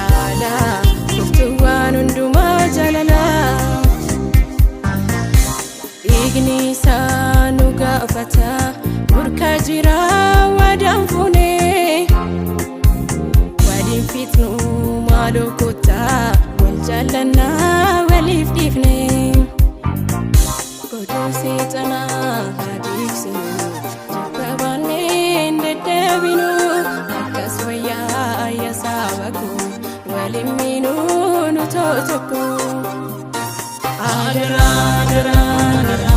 caala Furtuwwan hundumaa jaalala Dhiigni isaa nu gaafata Murkaa jira waadaan fuune Waliin fixnu maaloo kottaa Wal jaallannaa waliif dhiifne Godoo seexanaa haa dhiiksinu Jibba baanneen deddeebinu Akkas wayyaa yaasaa bakuu Waliin miinuu nu tokko Adara adara adara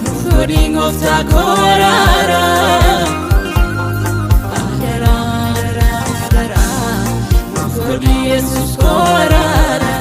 Nufuudhiin gooftaa koraara Adara adara adara Nufuudhiin Yesuus koraara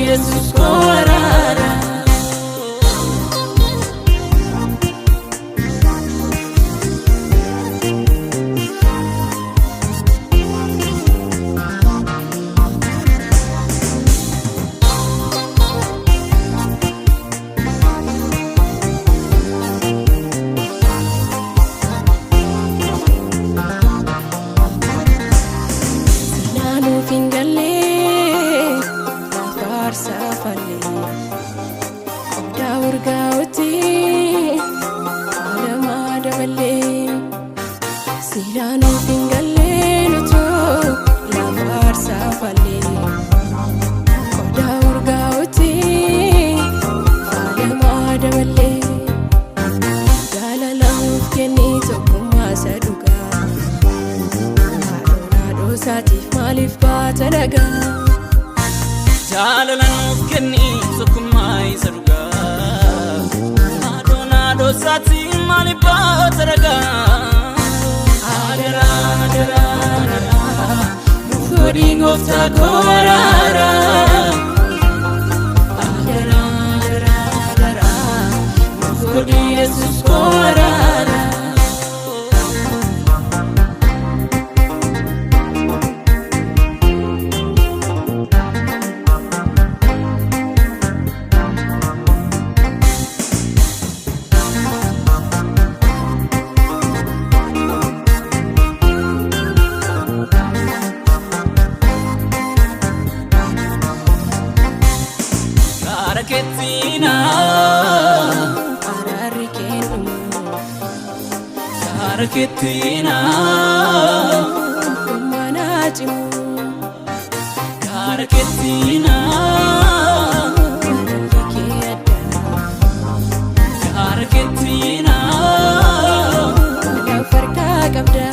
Yesus koraara Silaanuu fingallee Safale Oda urgauti Alama dabale Silanu fingalle luto Lafar safale Oda urgauti Alama dabale Jalalamuf kenni tokkummaa saduga Adonaa doosaatiif maaliif baata dhagaa Jalalamuf kenni tokkummaa isa dhugaa Adonaa doosaatiif maaliif baata dhagaa Adara adara adara Nufuudhiin gooftaa koraara Adara adara adara Nufuudhiin Yesuus koraara Karaketina Ararikenu Karaketina Kumanajimu Karaketina Karaketina Lafarka kabda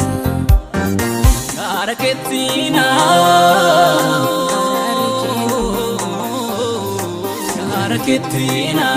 Karaketina Karaketina